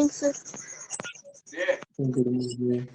morning, sir. Good morning.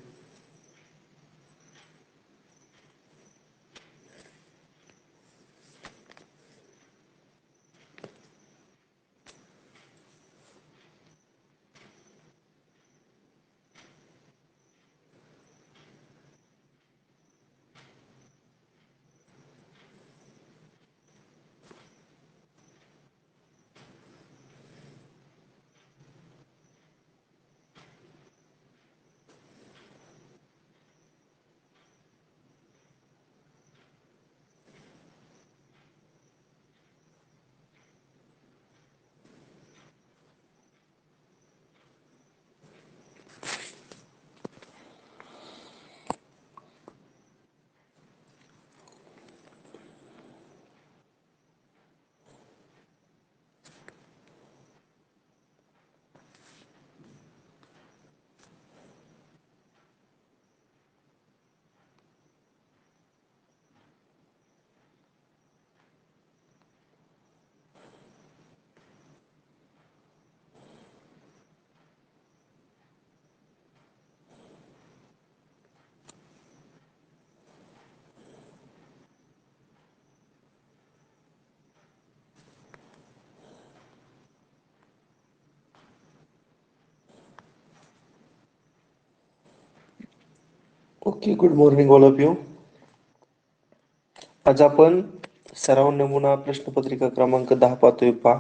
Okay, good morning all of you. आज आपण सराव नमुना प्रश्नपत्रिका क्रमांक 10 पाहतोय पहा.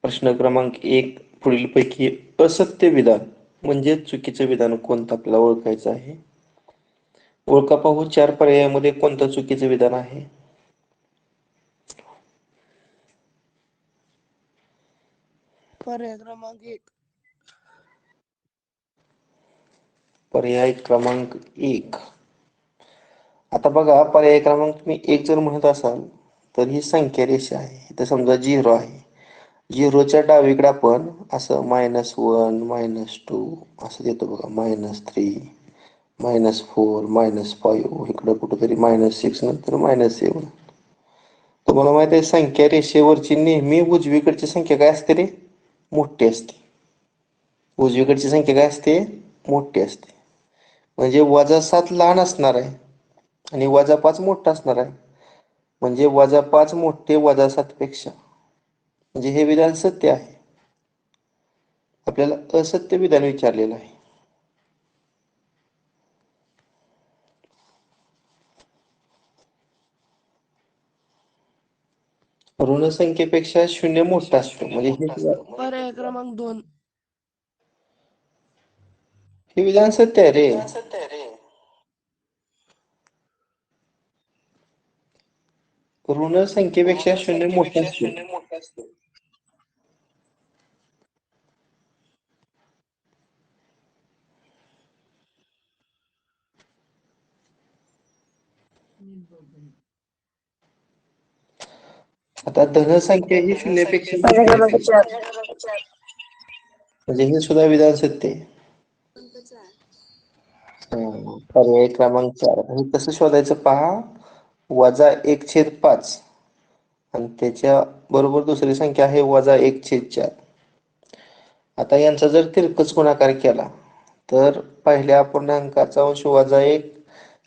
प्रश्न क्रमांक 1 पुढीलपैकी असत्य विधान म्हणजे चुकीचे विधान कोणतं आपल्याला ओळखायचं आहे. ओळखा पाहू 4 पर्यायामध्ये कोणतं चुकीचे विधान आहे. पर्याय क्रमांक 1. पर्याय क्रमांक 1. आता बघा, पर्याय क्रमांक तुम्ही 1 जर म्हणत असाल तर ही संख्या रेषा आहे. इथं समजा 0 आहे. 0च्या डावीकडे आपण असं -1 -2 असं देतो बघा. -3 -4 -5 इकडं कुठेतरी -6 नंतर -7. तुम्हाला माहिती आहे संख्या रेषेवरची नेहमी उजवीकडची संख्या काय असते रे? मोठी असते. उजवीकडची संख्या काय असते? मोठी असते. म्हणजे -7 लहान असणार आहे आणि -5 मोठा असणार आहे. म्हणजे -5 मोठे -7 पेक्षा. म्हणजे हे विधान सत्य आहे. आपल्याला असत्य विधान विचारलेलं आहे. ऋण संख्येपेक्षा 0 मोठा असतो. म्हणजे पर्याय क्रमांक 2. हे विधान सत्य आहे रे. ऋण संख्येपेक्षा 0 मोठा असतो. आता धनसंख्या ही 0 पेक्षा पर्याय मोठी क्रमांक असते. 4. म्हणजे हे सुद्धा विधान सत्य आहे. पर्याय क्रमांक 4. हे कसं शोधायचं पहा. -1/5 आणि त्याच्या बरोबर दुसरी संख्या आहे -1/4. आता यांचा जर तिरकस गुणाकार केला तर पहिल्या अपूर्णांकाचा अंश -1,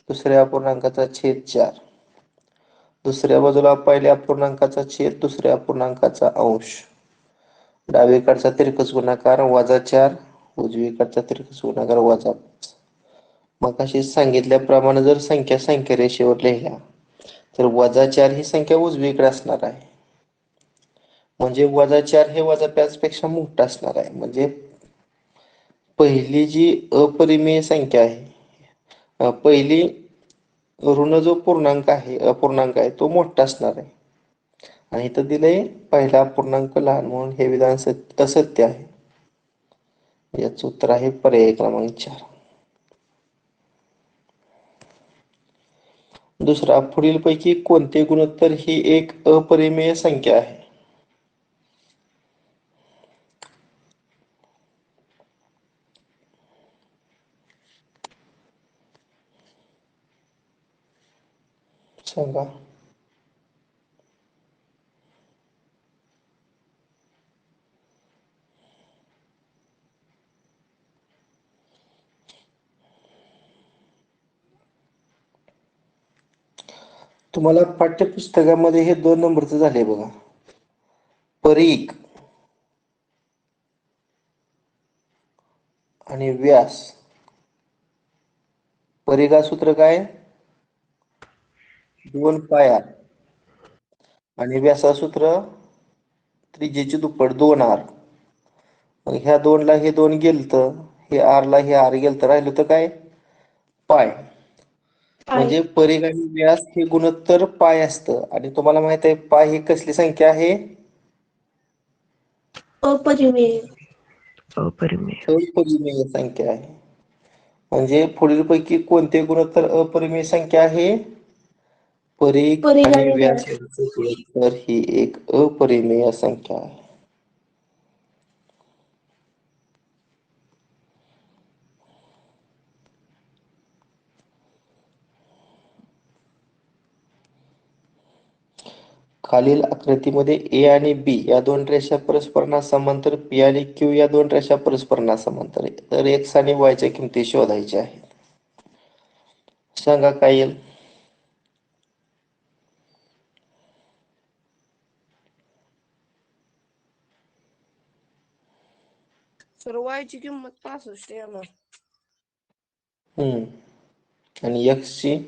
दुसऱ्या अपूर्णांकाचा छेद 4. दुसऱ्या बाजूला पहिल्या अपूर्णांकाचा छेद दुसऱ्या अपूर्णांकाचा अंश. डावीकडचा तिरकस गुणाकार -4, उजवीकडचा तिरकस गुणाकार -5. मग अशी सांगितल्याप्रमाणे जर संख्या संख्या रेषेवर लिहिल्या तर -4 ही संख्या उजवीकडे असणार आहे. म्हणजे -4 हे -5 पेक्षा मोठं असणार आहे. म्हणजे पहिली जी अपरिमेय संख्या आहे, पहिली ऋण जो पूर्णांक आहे, अपूर्णांक आहे, तो मोठा असणार आहे. आणि इथं दिलंय पहिला अपूर्णांक लहान, म्हणून हे विधान असत्य आहे. याचं उत्तर आहे पर्याय क्रमांक 4. दुसरा, पुढीलपैकी कोणते गुणोत्तर ही एक अपरिमेय संख्या आहे? सांगा. तुम्हाला पाठ्यपुस्तकामध्ये हे 2 नंबरचं झाले बघा. परीघ आणि व्यास. परीघा सूत्र काय? 2 पाय आर आणि व्यासा सूत्र त्रिज्येची दुप्पट 2 आर. मग ह्या 2 ला हे 2 गेलतं, हे आर ला हे आर गेलतं, राहिलं तर काय? पाय. म्हणजे परीघ आणि व्यास हे गुणोत्तर पाय असतं. आणि तुम्हाला माहित आहे पाय ही कसली संख्या आहे? अपरिमेय. अपरिमेय संख्या आहे. म्हणजे पुढीलपैकी कोणते गुणोत्तर अपरिमेय संख्या आहे? परीघ परीघ आणि आणि व्यास व्यास. यांचे गुणोत्तर ही एक अपरिमेय संख्या आहे. खालील आकृतीमध्ये ए आणि बी या 2 रेषा परस्परांना समांतर, पी आणि क्यू या 2 रेषा परस्परांना समांतर आहे. तर एक्स आणि वायच्या किमती शोधायच्या आहेत. सांगा काय येईल? सर वायची किंमत 65 येणार. आणि एक्स ची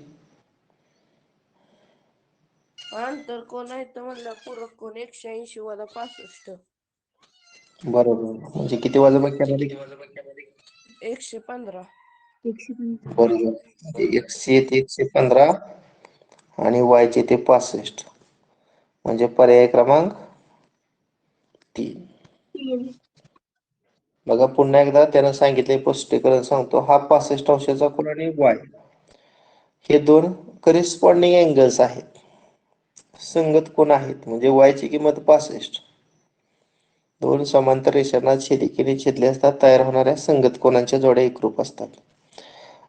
अंतर कोण आहे तर म्हणलं पूरक कोण 180 वजा 65. बरोबर. म्हणजे किती वजाबाकी करणार? 115. 115. बरोबर. म्हणजे एक्स चे येते 115 आणि वाय चे ते 65. म्हणजे पर्याय क्रमांक 3. 3. बघा पुन्हा एकदा त्यानं सांगितले, स्पष्टीकरण सांगतो. हा 65 अंशाचा कोन आणि वाय हे 2 करिस्पॉन्डिंग अँगल्स आहेत, संगत कोन आहेत. म्हणजे वाय ची किंमत 65, 2 समांतर रेषांना छेदिकेने छेदले असतात तयार होणाऱ्या संगत कोनांच्या जोड्या एकरूप असतात.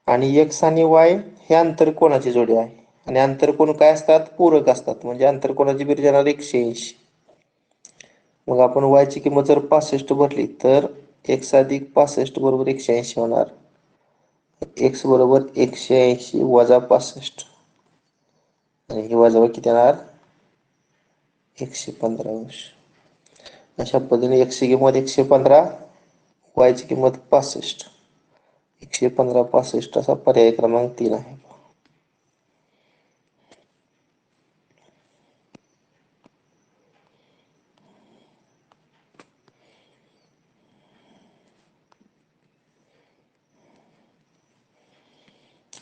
आणि एक्स आणि वाय हे आंतरकोनाची जोडी आहे. आणि आंतरकोन काय असतात? पूरक असतात. म्हणजे आंतरकोनाची बेरीज येणार 180. मग आपण वाय ची किंमत जर 65 भरली तर एक्स अधिक 65 बरोबर 180 होणार. एक्स बरोबर 180 वजा 65 आणि ही वजाबाकी किती येणार? 115 अंश. अशा पद्धतीने एक्स ची किंमत 115, वाय ची किंमत 65. 115 65 असा पर्याय क्रमांक 3 आहे.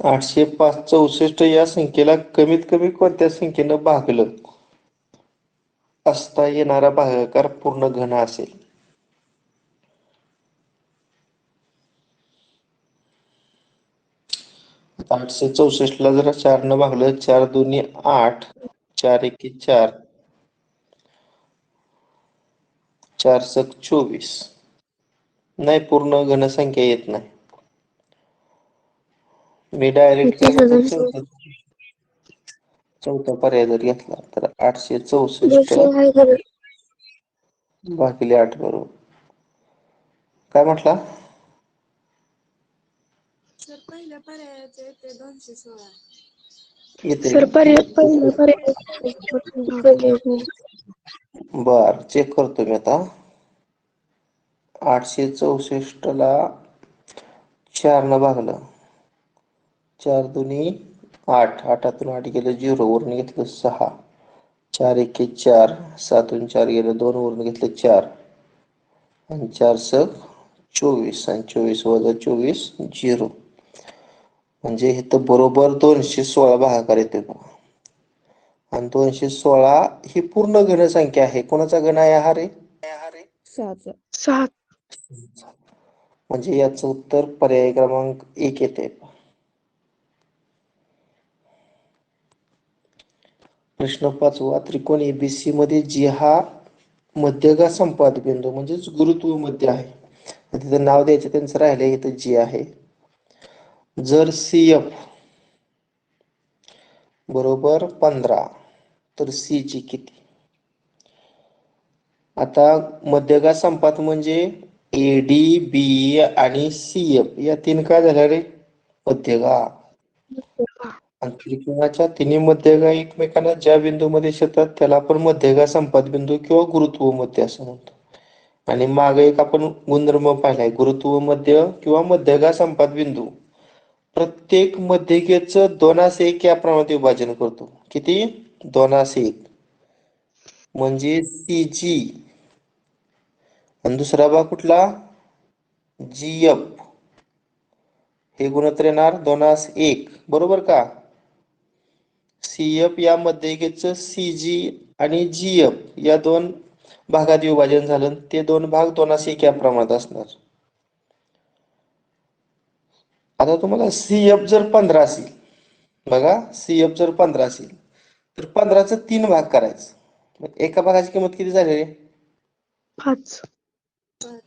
805 या संख्येला कमीत कमी कोणत्या संख्येनं भागलं असता येणारा भागाकार पूर्ण घन असेल? आता 864 ला जर 4 न भागलं, 4 दुनी 8, 4 एके 4, 4 सक 24. नाही, पूर्ण घनसंख्या येत नाही. मी डायरेक्ट काय करतो, चौथा पर्याय जर घेतला तर 864 भागिले 8 बरोबर. काय म्हटला? सर पहिल्या पर्यायाचे ते 216. येते सर का? पहिला पर्याय. बर, चेक करतो मी आता. 864 ला 4 न भागलं, 4 दुनी 8, 8तून 8 गेलं 0, वरून घेतलं 6, 4 एके 4, 7तून 4 गेलं 2, वरून घेतलं 4 आणि 4 सक 24 आणि 24 वजा 24 0. म्हणजे इथं बरोबर 216 भागाकार येते बघा. आणि 216 ही पूर्ण घनसंख्या आहे. कोणाचा घन आहे हा रे? 6. म्हणजे याचं उत्तर पर्याय क्रमांक 1 येते. प्रश्न 5वा. त्रिकोण एबीसी मध्ये जी हा मध्यगा संपात बिंदू म्हणजेच गुरुत्व मध्य आहे, तिथं नाव द्यायचं त्यांचं राहिले, इथं जी आहे. जर CF बरोबर 15 तर C ची किती? आता मध्यगा संपात म्हणजे AD, BE आणि CF या 3 काय झाल्या रे? मध्यगा. आणि त्रिकोणाच्या तिन्ही मध्यगा एकमेकांना ज्या बिंदूमध्ये छेदतात त्याला आपण मध्यगा संपात बिंदू किंवा गुरुत्व मध्य असं म्हणतो. आणि मागे एक आपण गुणधर्म पाहिलाय, गुरुत्व मध्य किंवा मध्यगा संपात बिंदू प्रत्येक मध्यकेचं 2:1 या प्रमाणात विभाजन करतो. किती? 2:1. म्हणजे CG. आणि दुसरा भाग कुठला? GF. हे गुणोत्तर येणार 2:1. बरोबर का? CF या मध्यकेचं CG आणि GF या दोन भागात विभाजन झालं. ते दोन भाग 2:1 या प्रमाणात असणार. आता तुम्हाला CF जर 15 असेल, बघा CF जर 15 असेल तर 15चं 3 भाग करायचं. एका भागाची किंमत किती झाली रे? 5.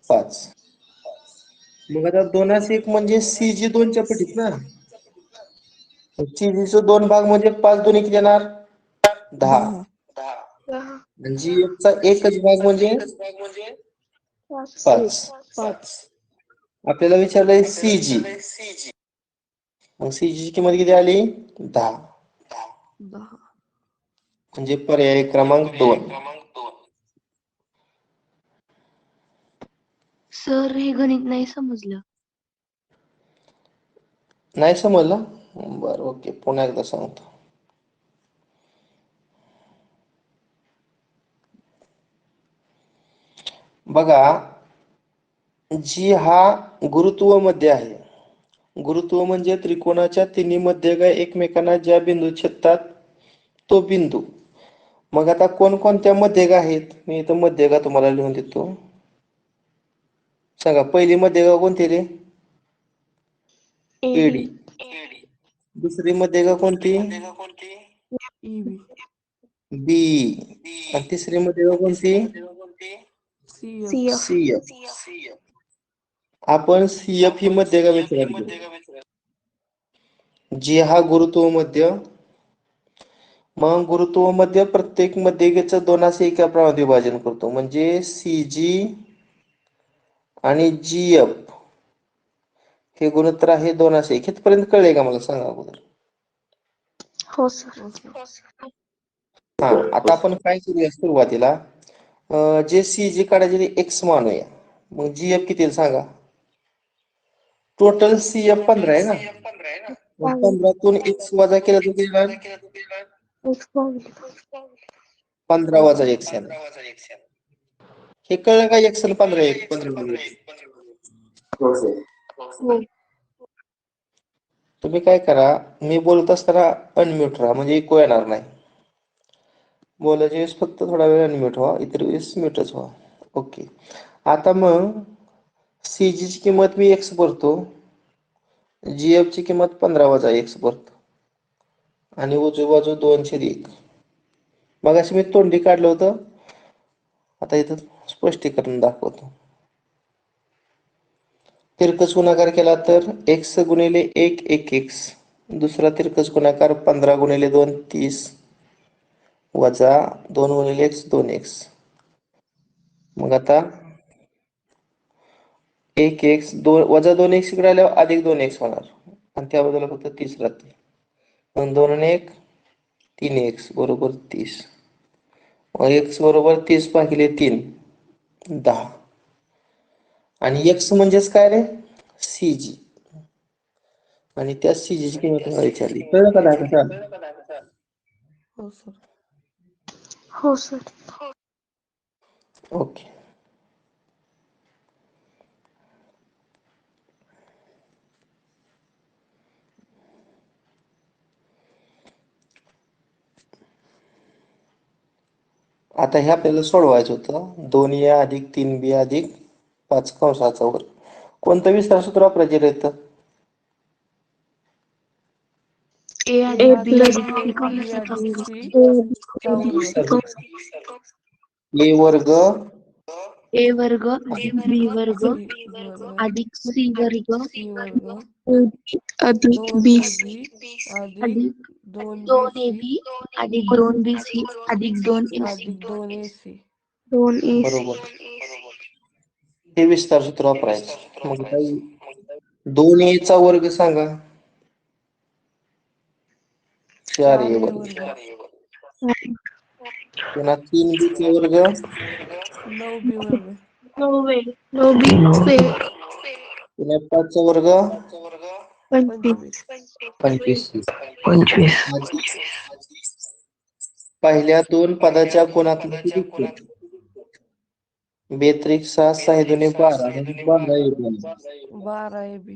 5. मग आता 2:1 म्हणजे CG 2च्या पटीत ना. CGचं 2 भाग म्हणजे 5 2 किती येणार? 10. 10. आणि GFचा एकच भाग म्हणजे 5. 5. आपल्याला विचारलंय CG. मग CG ची किंमत किती आली? 10. 10. म्हणजे पर्याय क्रमांक 2. सर हे गणित नाही समजलं. नाही समजलं? बरं, ओके, पुन्हा एकदा सांगतो. बघा, G हा गुरुत्व मध्ये आहे. गुरुत्व म्हणजे त्रिकोणाच्या तिन्ही मध्यगा एकमेकांना ज्या बिंदू छेदतात तो बिंदू. मग आता कोणकोणत्या मध्यगा आहेत? मी इथं मध्यगा तुम्हाला लिहून देतो. सांगा, पहिली मध्यगा कोणती रे? AD. AD. दुसरी मध्यगा कोणती? EB. B. आणि तिसरी मध्यगा कोणती? CF. CF. CF. आपण CF ही मध्यगा विचारात घेऊ. G हा गुरुत्व मध्य. मग गुरुत्व मध्य प्रत्येक मध्यकेचं 2:1 या प्रमाणात विभाजन करतो. म्हणजे CG आणि GF हे गुणोत्तर आहे 2:1. इथपर्यंत कळले का मला सांगा अगोदर? हो सर. हो सर. हा, आता आपण काय करूया सुरुवातीला, जे CG काढायचे ते X मानूया. मग GF किती सांगा? टोटल CF 15 आहे ना. मग 15तून X वजा केला तर किती येणार? 15 वजा X येणार. हे कळलं का? X आणि 15 15. हो. तुम्ही काय करा, मी बोलत असताना अनम्यूट राहा, म्हणजे इको येणार नाही. बोलायच्या वेळेस फक्त थोडा वेळ अनम्यूट व्हा, इतर वेळेस म्यूटच व्हा. ओके. आता मग CG ची किंमत मी X भरतो, GF ची किंमत 15 वजा X भरतो आणि उजवी बाजू 2/1. मग अशी मी तोंडी काढलं होतं, आता इथं स्पष्टीकरण दाखवतो. तिरकस गुणाकार केला तर X गुणिले 1 X. दुसरा तिरकस गुणाकार 15 गुणिले 2 30 वजा 2 गुणिले X 2X. मग आता 1x वजा 2x इकडे आल्यावर अधिक 2x होणार आणि त्या बाजूला फक्त 30 राहते. मग 2 आणि 1 3x बरोबर 30. मग x बरोबर 30 भागिले 3 10. आणि x म्हणजेच काय रे? CG. आणि त्या CG ची किंमत मला विचारली. कळलं का दाखल? हो सर. हो सर. ओके. आता हे आपल्याला सोडवायचं होतं. 2a अधिक 3b अधिक 5 कंसाचा वर्ग. कोणतं विस्तार सूत्र वापरायचे येतं? A A अधिक B अधिक अधिक B C B कंसाचा अधिक वर्ग. C A अधिक चा A अधिक वर्ग. C कंस. a वर्ग A वर्ग अधिक B वर्ग C वर्ग अधिक C वर्ग C वर्ग अधिक B 2ab अधिक अधिक 2bc 2AB अधिक 2BC अधिक 2AC अधिक 2ac. 2AC. बरोबर. हे विस्तार सूत्र वापरायचं. मग 2a चा वर्ग सांगा. 4a ए वर्ग. वर्ग. पुन्हा 3b चा वर्ग 9b वर्ग. 9b square. पुन्हा 5 चा वर्ग 25. 25. 25. पहिल्या दोन पदाच्या गुणाकाराचे दुप्पट. बेत्रिक 6 6 दुणे 12 म्हणजे 12ab. 12ab.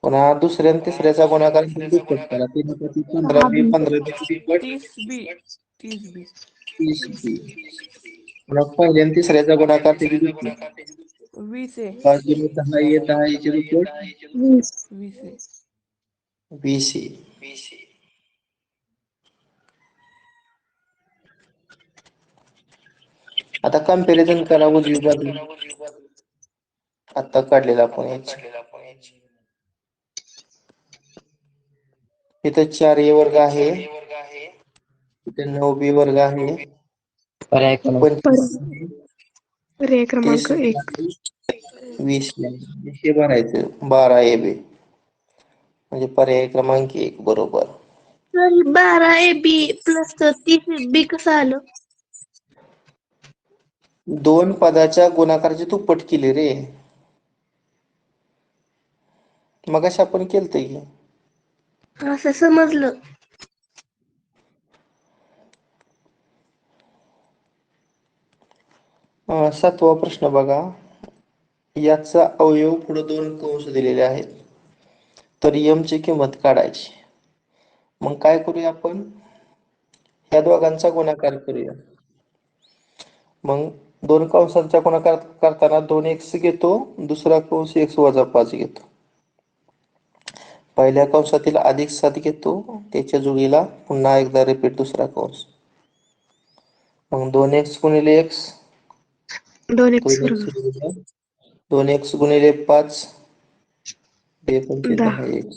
पुन्हा दुसऱ्या आणि तिसऱ्याचा गुणाकार दुप्पट करा. 3 15b 15b दुप्पट 30b. 30b. 30b. पुन्हा पहिल्या आणि तिसऱ्याचा गुणाकार त्याची दुप्पट. 20a. 5 दुणे 10 10 चे दुप्पट 20a. 20a. आता कंपॅरिझन करा उजवी बाजू. आता काढलेला आपण याची. इथे 4a वर्ग आहे, इथे 9b वर्ग आहे, पर्याय क्रमांक 25 पर्याय क्रमांक 30 1. 20 हे भरायचं 12ab म्हणजे पर्याय क्रमांक 1 बरोबर. 12ab प्लस 30b कसं आलं? दोन पदाच्या गुणाकाराची दुप्पट केली रे. मगाशी आपण केलंय की. असं समजलं. सातवा प्रश्न बघा. याचा अवयव पुढे 2 कंस दिलेले आहेत. तर m ची किंमत काढायची. मग काय करूया आपण? या दोघांचा गुणाकार करूया. मग 2 कंसांचा गुणाकार करताना 2x घेतो, दुसरा कंस x वजा 5 घेतो. पहिल्या कंसातील अधिक 7 घेतो, त्याच्या जोडीला पुन्हा एकदा रिपीट दुसरा कंस. मग 2x गुणिले x 2x वर्ग 2x गुणिले 5 2 10. 10x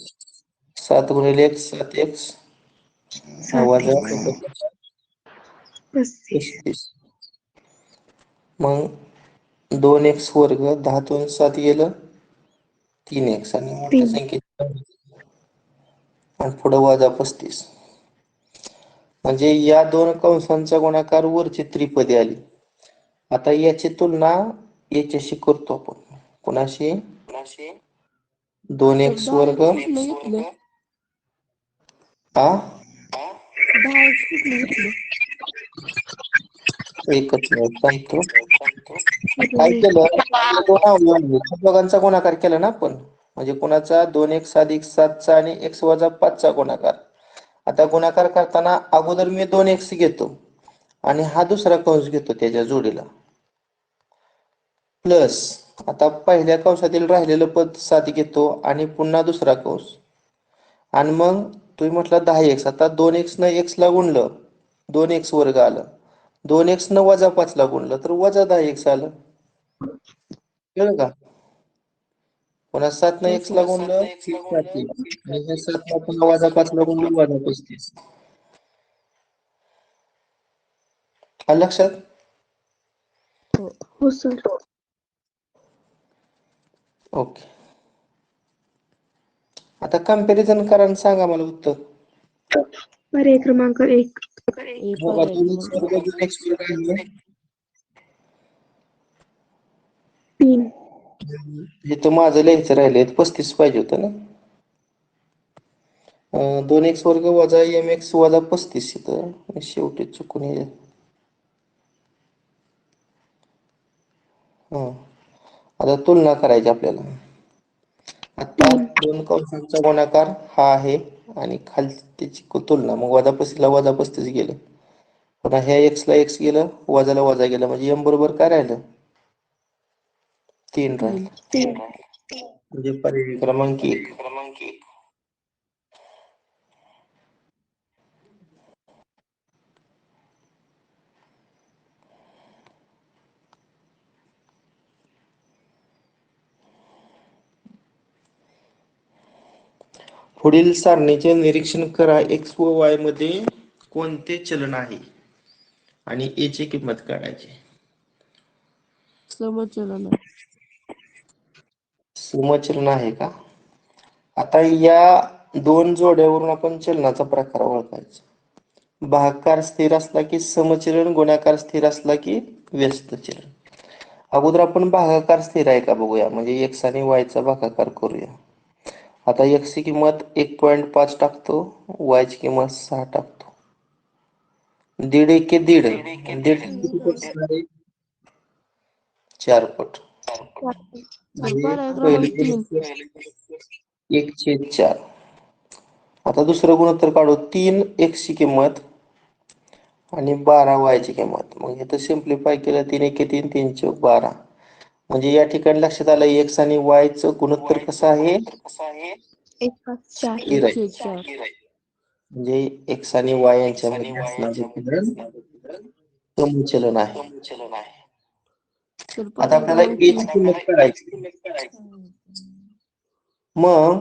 7 गुणिले x 7x 7x वजा 35. 35. मग 2x वर्ग 10 तून 7 गेलं 3x आणि मोठ्या 3. संख्येत आणि पुढे वजा 35. म्हणजे या 2 कंसांचा गुणाकार वरची त्रिपदी आली. आता याची तुलना याच्याशी करतो आपण. कोणाशी? 2x वर्ग 10x कुठलं घेतलं? हा 10x कुठलं घेतलं? एकच मिनिट सांगतो. काय केलं? दोघांचा गुणाकार केला ना आपण. म्हणजे कोणाचा 2x अधिक 7 चा आणि x वजा 5 चा गुणाकार. आता गुणाकार करताना अगोदर मी 2x घेतो आणि हा दुसरा कंस घेतो त्याच्या जोडीला. प्लस आता पहिल्या कंसातील राहिलेलं पद 7 घेतो आणि पुन्हा दुसरा कंस. आणि मग तुम्ही म्हटलं 10x. आता 2x न x ला गुणलं 2x वर्ग आलं. 2x न वजा 5 ला गुणलं तर वजा 10x आलं. कळलं का? पुन्हा 7 न हो x सर. ला गुणलं 7x आणि हे 7 ला पुन्हा वजा 5 ला गुणलं वजा 35. आलं लक्षात? हो सर. ओके. आता कंपॅरिझन करा आणि सांगा मला उत्तर. पर्याय क्रमांक 1. बघा पर्याय 2x क्रमांक वर्ग 2x वर्ग आहे. 3. हे तर माझं लिहायचं राहिले 35 पाहिजे होतं ना. 2x वर्ग वजा mx वजा 35 इथं शेवटी चुकून येईल. आता तुलना करायची आपल्याला. आता 3. 2 कंसांचा गुणाकार हा आहे आणि खाली त्याची तुलना. मग वजा 35 ला वजा 35 गेलं. पुन्हा ह्या x ला x गेलं, वजाला वजा गेलं म्हणजे m बरोबर काय राहिलं? 3 राहिलं. 3. म्हणजे पर्याय क्रमांक 1. पुढील सारणीचे निरीक्षण करा. x व y मध्ये कोणते चलन आहे आणि a ची किंमत काढायची. समचलन आहे. समचलन आहे का? आता या दोन जोड्यावरून आपण चलनाचा प्रकार ओळखायचा. भागाकार स्थिर असला की समचलन, गुणाकार स्थिर असला की व्यस्त चलन. अगोदर आपण भागाकार स्थिर आहे का बघूया, म्हणजे एक्स आणि वाय चा भागाकार करूया. आता एक्स ची किंमत 1.5 टाकतो, वाय ची किंमत 6 टाकतो. दीड एके दीड, दीड किती पट असणार आहे? 4 पट. तर म्हणजे पर्याय क्रमांक पहिले 3. 1/4. आता दुसरं गुणोत्तर काढू. 3 एक्स ची किंमत आणि 12 वाय ची किंमत. मग इथं सिम्प्लिफाय केलं, 3 एके 3, 3 चौक 12. म्हणजे या ठिकाणी लक्षात आलं एक्स आणि वाय चं गुणोत्तर कसं आहे? 1/4. स्थिर आहे. 1/4. म्हणजे एक्स आणि वाय यांच्यामध्ये असणारे चलन समचलन आहे. तर आता पर्याय आपल्याला क्रमांक ए 3. ची किंमत काढायची. मग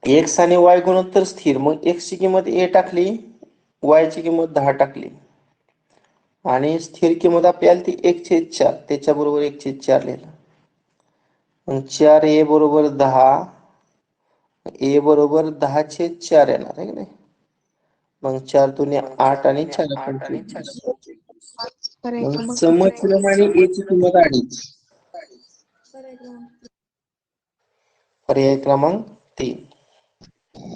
एक्स आणि वाय गुणोत्तर स्थिर. मग एक्स ची किंमत ए टाकली, वाय ची किंमत 10 टाकली आणि स्थिर किंमत आपल्याला ती 1/4, त्याच्याबरोबर 1/4 लिहिलं. मग 4 ए बरोबर 10, ए बरोबर 10/4 येणार आहे की नाही. मग 4 दुने 8 आणि 4 25. पर्याय मग क्रमांक समचलन आणि ए ची किंमत 2.5. पर्याय क्रमांक 3.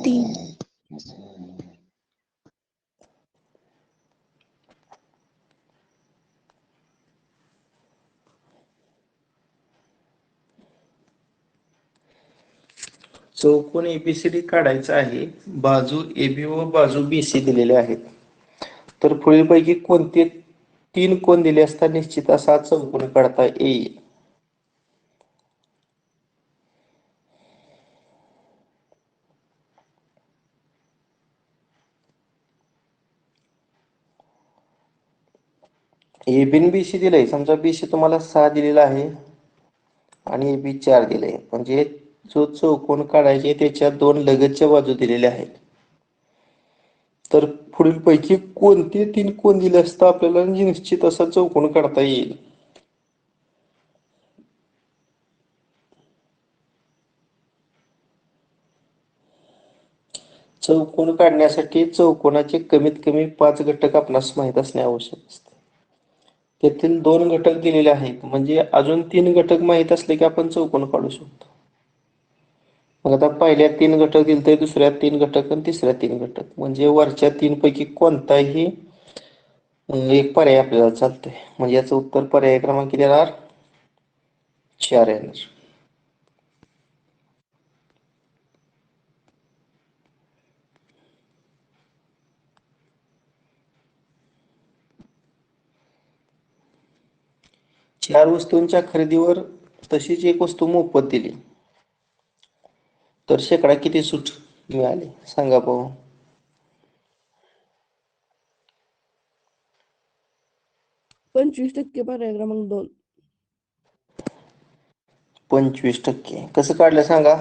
3. चौकोन एबीसीडी काढायचा आहे. बाजू एबी व बाजू बीसी दिलेल्या आहेत. तर पुढीलपैकी कोणते 3 कोन दिले असता निश्चित असा चौकोन काढता येईल? ए बी बीसी दिलंय. समजा बीसी तुम्हाला 6 दिलेला आहे आणि ए बी 4 दिले. म्हणजे जो चौकोन काढायचे त्याच्या 2 लगतच्या बाजू दिलेल्या आहेत. तर पुढील पैकी कोणते 3 कोन दिले असता आपल्याला निश्चित असा चौकोन काढता येईल? चौकोन काढण्यासाठी चौकोनाचे कमीत कमी 5 घटक आपणास माहित असणे आवश्यक असते. त्यातील 2 घटक दिलेले आहेत, म्हणजे अजून 3 घटक माहित असले की आपण चौकोन काढू शकतो. मग आता पहिल्या 3 घटक दिले तर दुसऱ्या 3 घटक आणि तिसऱ्या 3 घटक, म्हणजे वरच्या 3 पैकी कोणताही एक पर्याय आपल्याला चालतोय. म्हणजे याचं उत्तर पर्याय क्रमांक किती येणार? 4 येणार. चार वस्तूंच्या खरेदीवर तशीच एक वस्तू मोफत दिली तर शेकडा किती सूट मिळाली सांगा पाहू. 25% पर्याय क्रमांक 2. 25%. कसं काढलं सांगा?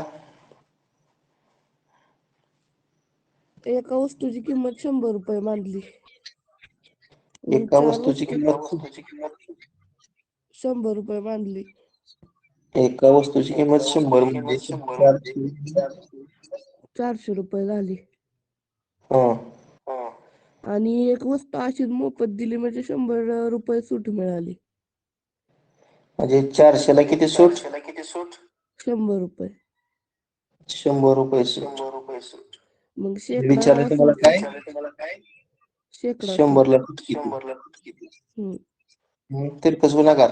एका वस्तूची किंमत 100 रुपये मानली. मग एका 4 वस्तूची वस्तू किंमत 100 रुपये मानली. एका वस्तूची किंमत 100 म्हणजे 400 रुपये झाली. हं. आणि एक वस्तू अशीच मोफत दिली म्हणजे 100 रुपये सूट मिळाली. म्हणजे 400 ला किती सूट? 100 रुपये. 100 रुपये सूट. मग शेकडा विचारलं तुम्हाला सूट काय? शेकडा 100 सूट. ला सूट किती? हम्म. तिरकस गुणाकार.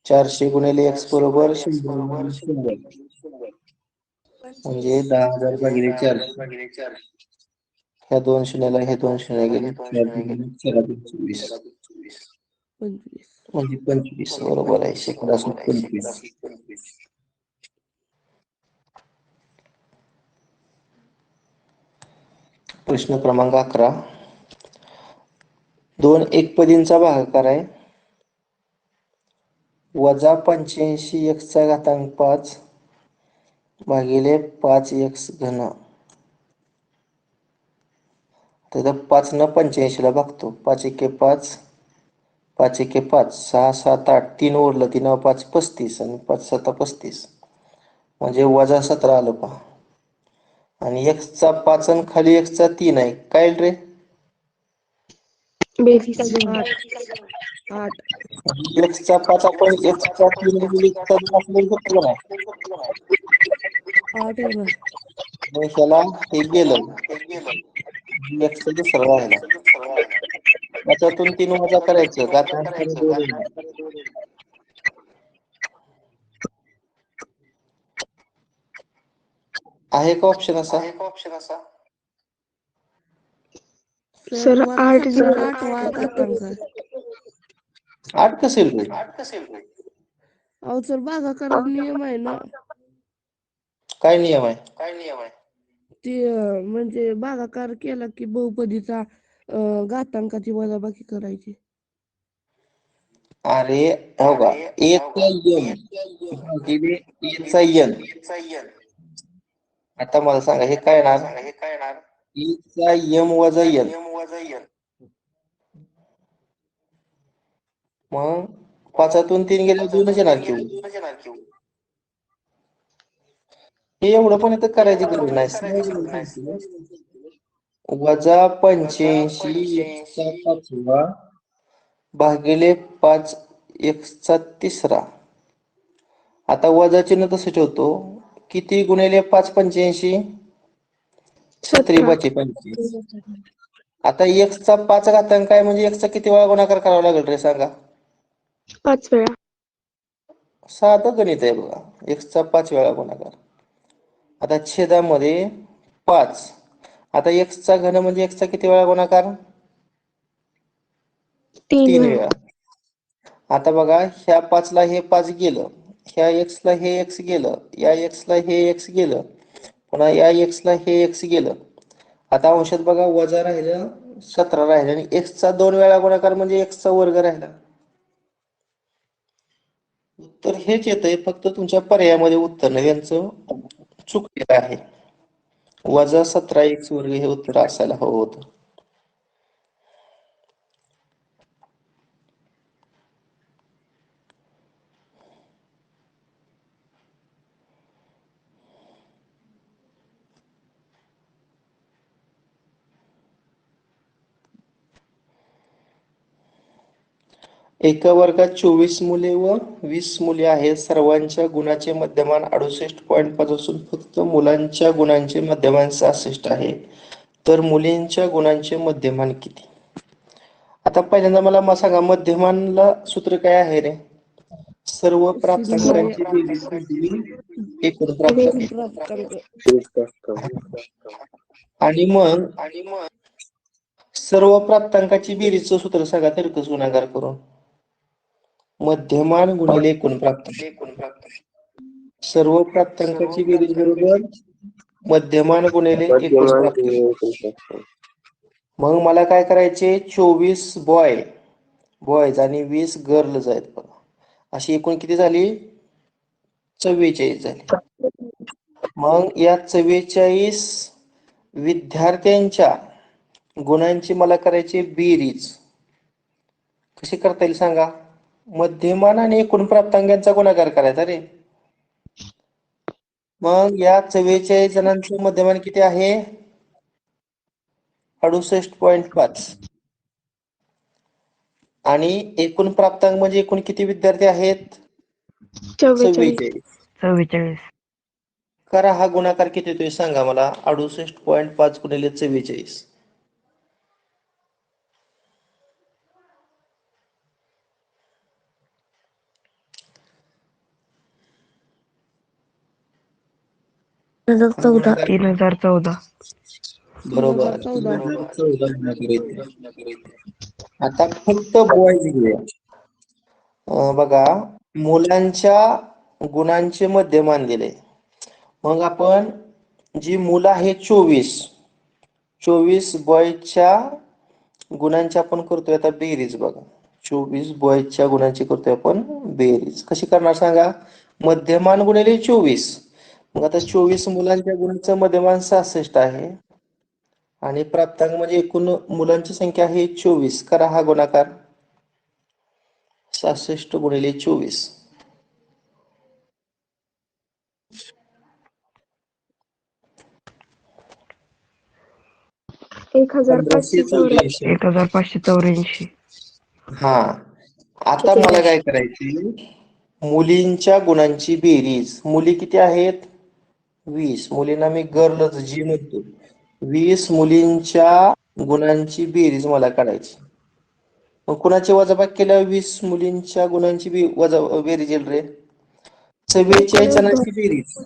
400 गुणिले x बरोबर 100 गुणिले 100. म्हणजे 10,000 भागिले 400. ह्या 2 शून्याला हे 2 शून्य गेले. 4 गुणिले 4 अधिक 24. 25. म्हणजे 25 बरोबर आहे. शेकडा सूट 25. प्रश्न क्रमांक 11. 2 एकपदींचा भागाकार आहे. वजा 85 x चा घातांक 5 भागिले 5x घन. तर 5 न 85 ला भागतो. 5 एके 5, 5 एके 5, 6 7 8, 3 उरलं, 3 5 35 आणि 5 7 35 म्हणजे वजा 17 आलं पहा. आणि एक्सचा 5 आणि खाली एक्सचा 3 आहे, काय येईल रे? बेरीज 8. एक्सचा 5 आपण एक्सचा 3 आणि एक्सचा 2 असं लिहू शकतो का नाही? 8 येणार. मग ह्याला हे गेलं, एक्सचा दुसरा राहिला. त्याच्यातून 3 वजा करायचं, घातांकाने 2 येणार. आहे का ऑप्शन असा? सर सर वजा 8 17 8वा घातांक आहे. 8 कसं येईल रे? अहो सर भागाकारात नियम आहे ना. काय नियम आहे? ते म्हणजे भागाकार केला की बहुपदीचा घातांकाची वजाबाकी करायची. अरे हो का, ए चा एन भागिले ए चा एन. आता मला सांगा हे काय येणार? ए चा एम वजा एन. मग 5तून 3 गेले 2च येणार की. हे एवढं पण इथं करायची गरज नाही. वजा 85 एक्सचा 5वा भागिले 5 एक्सचा 3रा. आता वजा चिन्ह तसं ठेवतो. किती गुणिले 5 85? 17 17 85. आता एक्सचा 5 घातांक आहे म्हणजे एक्सचा किती वेळा गुणाकार करावा लागेल रे सांगा? 5 वेळा. साधं गणित आहे बघा. एक्सचा 5 वेळा गुणाकार. आता छेदामध्ये 5. आता एक्सचा घन म्हणजे एक्सचा किती वेळा गुणाकार? 3 3 वेळा. वेळा. आता बघा ह्या 5 ला हे 5 गेलं, ह्या एक्स ला हे एक्स गेलं, या एक्स ला हे एक्स गेलं, पुन्हा या एक्स ला हे एक्स गेलं. आता अंशात बघा वजा राहिलं 17 राहिलं आणि एक्सचा 2 वेळा गुणाकार म्हणजे एक्सचा वर्ग राहिला. उत्तर हेच येतंय, फक्त तुमच्या पर्यायामध्ये उत्तर नाही, यांचं चुकलेलं आहे. वजा 17 एक्स वर्ग हे उत्तर असायला हवं होतं. एका वर्गात 24 मुले व 20 मुले आहेत. सर्वांच्या गुणाचे मध्यमान 68.5 असून फक्त मुलांच्या गुणांचे मध्यमान 66 आहे. तर मुलींच्या गुणांचे मध्यमान किती? आता पहिल्यांदा मला सांगा, मध्यमानला सूत्र काय आहे रे? सर्व सिग्मा प्राप्तांकांची बेरीज भागिले एकूण एकूण प्राप्तांक. प्राप्तांक. आणि मग सर्व प्राप्तांकाची बेरीजचं सूत्र सांगा तिरकस गुणाकार करून. मध्यमान गुणिले एकूण प्राप्तांक. सर्व प्राप्तांकाची बेरीज बरोबर मध्यमान गुणिले एकूण प्राप्तांक. मग मला काय करायचे? 24 बॉयज आणि 20 गर्ल्स आहेत बघा. अशी एकूण किती झाली? 44 झाली. मग या 44 विद्यार्थ्यांच्या गुणांची मला करायची बेरीज. कशी करता येईल सांगा? मध्यमान आणि एकूण प्राप्तांकांचा गुणाकार करायचा रे. मग या 44 जणांचं मध्यमान किती आहे? 68.5. आणि एकूण प्राप्तांक म्हणजे एकूण किती विद्यार्थी आहेत? 44. 44. करा हा गुणाकार किती येतोय सांगा मला. 68.5 गुणिले 44. हा गुणाकार 3014. बरोबर 3014. 3014 गुणाकार येते. आता फक्त बॉयज घेऊया. बघा मुलांच्या गुणांचे मध्यमान दिले. मग आपण जी मुलं आहेत 24 बॉयजच्या गुणांची आपण करतोय आता बेरीज बघा. 24 बॉयजच्या गुणांची करतोय आपण बेरीज. कशी करणार सांगा? मध्यमान गुणिले 24. मग आता 24 मुलांच्या गुणांचं मध्यमान 66 आहे आणि प्राप्तांक म्हणजे एकूण मुलांची संख्या आहे 24. करा हा गुणाकार. 66 गुणिले 24. 1584. 1584. हा, आता मला काय करायची, मुलींच्या गुणांची बेरीज. मुली किती आहेत? 20. मुलींना मी गर्लच जी म्हणतो. 20 मुलींच्या गुणांची बेरीज मला काढायची. मग कुणाची वजाबाकी केल्यावर 20 मुलींच्या गुणांची बेरीज येईल रे? 44 जणांची बेरीज.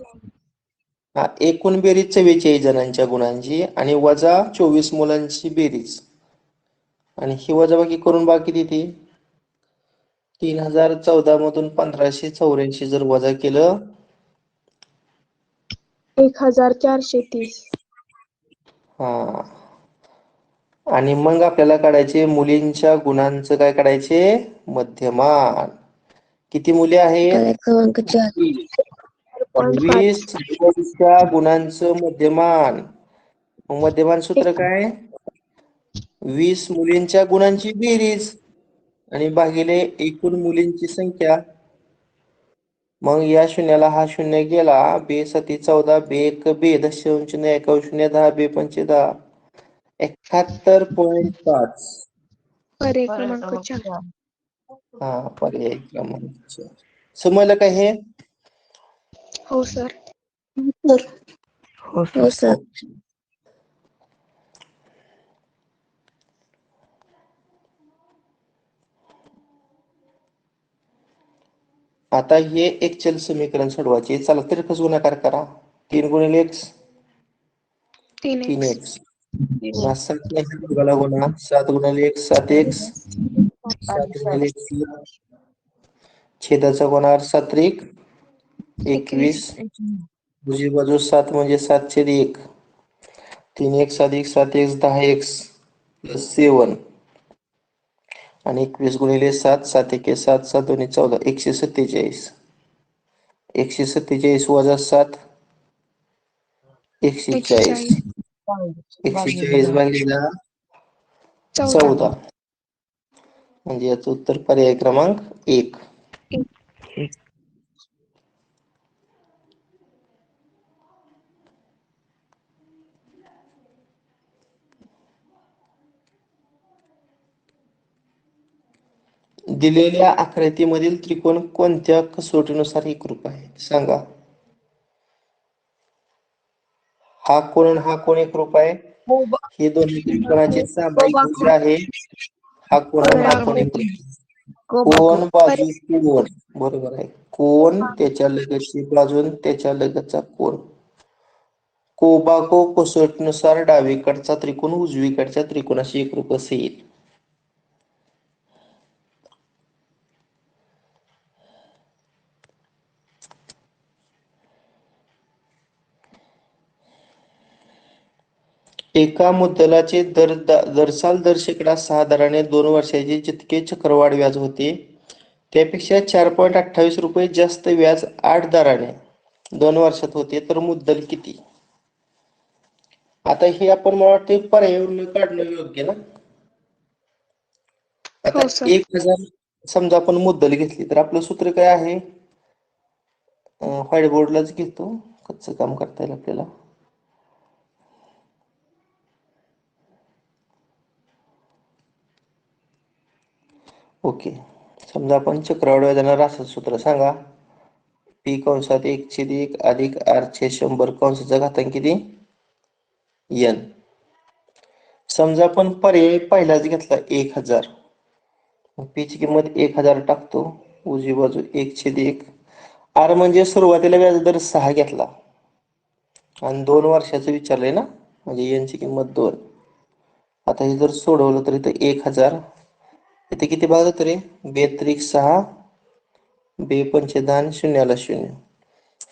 हा, एकूण बेरीज 44 जणांच्या गुणांची आणि वजा 24 मुलांची बेरीज. आणि ही वजाबाकी करून बाकी किती? 3014 मधून 1584 जर वजा केलं 1430. हा, आणि मग आपल्याला काढायचे मुलींच्या गुणांचं काय काढायचे? मध्यमान. किती मुली आहेत? क्रमांक 4. 20 मुलींच्या गुणांचं मध्यमान. मध्यमान सूत्र काय? 20 मुलींच्या गुणांची बेरीज आणि भागिले एकूण मुलींची संख्या. मग या शून्याला हा शून्य गेला. बे 7 14, बे 1 बे, 10 1 0 10, बे 5 10, 71.5. पर्याय क्रमांक 4. हा, पर्याय क्रमांक 4. समजलं का हे? हो सर. हो सर. आता हे एकचल समीकरण सोडवायचे. चला तिरकस गुणाकार करा. 3 गुणिले x 3x. 3x. 7 गुणा 7 गुणिले x 7x. 7 गुणिले x छेदाचा होणार 7 त्रिक 21. दुसरी बाजू 7 म्हणजे 7/1. 3x अधिक 7x 10x प्लस 7 आणि 21 गुणिले 7 7 1 7 7 2 14 147. 147 वजा 7 140. 140 भागिले 14. म्हणजे याचं उत्तर पर्याय क्रमांक 1. दिलेल्या आकृतीमधील त्रिकोण कोणत्या कसोटीनुसार एकरूप आहे सांगा. हा कोण आणि हा कोण एकरूप आहे? हे दोन्ही त्रिकोणाचे सामायिक भुज आहे. हा कोण आणि हा कोण एकरूप आहे. कोण बाजू कोण, बरोबर आहे. कोण त्याच्या लगतची बाजू आणि त्याच्या लगतचा कोण. कोबाको कसोटीनुसार डावीकडचा त्रिकोण उजवीकडच्या त्रिकोणाशी एकरूप असेल. एका मुद्दलाचे दरसाल दर शेकडा 6 दराने 2 वर्षाचे जितके चक्रवाढ व्याज होते त्यापेक्षा 4.28 रुपये जास्त व्याज 8 दराने 2 वर्षात होते तर मुद्दल किती? आता हे आपण मला वाटते पर्यायवरून काढणं योग्य ना. आता 1000 समजा आपण मुद्दल घेतली तर आपलं सूत्र काय आहे? व्हाईट बोर्डलाच घेतो, कच्चं काम करता येईल आपल्याला. ओके, समजा आपण चक्रवाढ व्याजाला रासच सूत्र सांगा. पी कंसात 1/1 अधिक r/100 कंसाचा घातांक किती? n. समजा आपण पर्याय पहिलाच घेतला 1000. पी ची किंमत 1000 टाकतो. उजवी बाजू 1/1. r म्हणजे सुरुवातीला व्याजदर 6 घेतला आणि 2 वर्षाचं विचारलंय ना, म्हणजे n ची किंमत 2. आता हे जर सोडवलं तर इथं 1000 इथे किती भाग होतो रे? 2 6 2 5 10 शून्याला 0.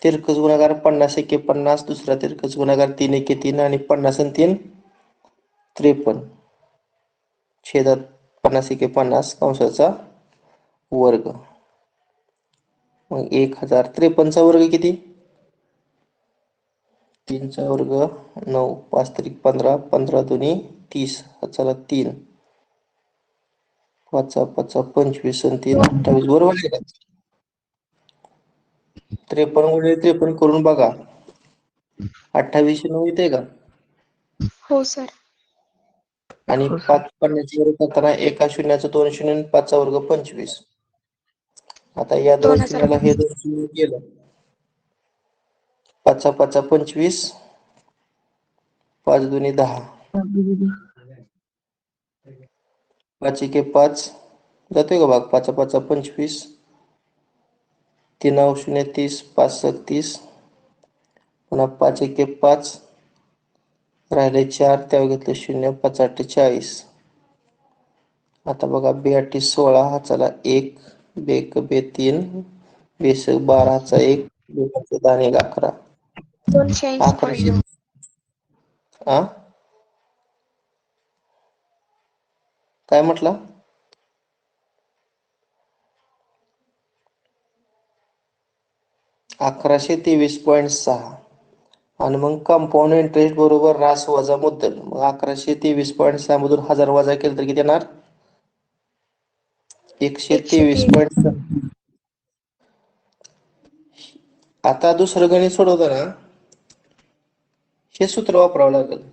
तिरकस गुणाकार 50 1 50. दुसरा तिरकस गुणाकार 3 1 3 आणि 50 आणि 3 53. छेदात 50 1 50 कंसाचा वर्ग. मग 1053 चा वर्ग किती? 3 चा वर्ग 9 5 3 15 15 2 30. चला 3 पाचा पाचा 25 आणि 3 28 बरोबर आहे का? 53 गुणिले 53 करून बघा. 28 येते का? हो सर. आणि हो सर. 5 पन्नासचा वर्ग करताना एका शून्याचं 2 शून्य आणि 5चा वर्ग 25. आता या 2 शून्याला हे 2 शून्य गेलं. 5 5 25, 5 दुनी 10, 5 एके 5 जातोय का भाग? 5 5 25, 3 शून्य 30, 5 36, पुन्हा 5 एके 5 राहिले 4, त्यावर घेतलं 0, 5 8 40. आता बघा 2 8 16, हा चला 1, 2 1 2 3, 20 12 चा 1, 2 10 आणि 11. 1100 280.9. आ काय म्हटला? 1123.6. आणि मग कंपाऊंड इंटरेस्ट बरोबर रास वजा मुद्दल. मग 1123.6 मधून 1000 वजा केलं तर किती येणार? 123.6. आता दुसरं गणित सोडवताना हे सूत्र वापरावं लागेल.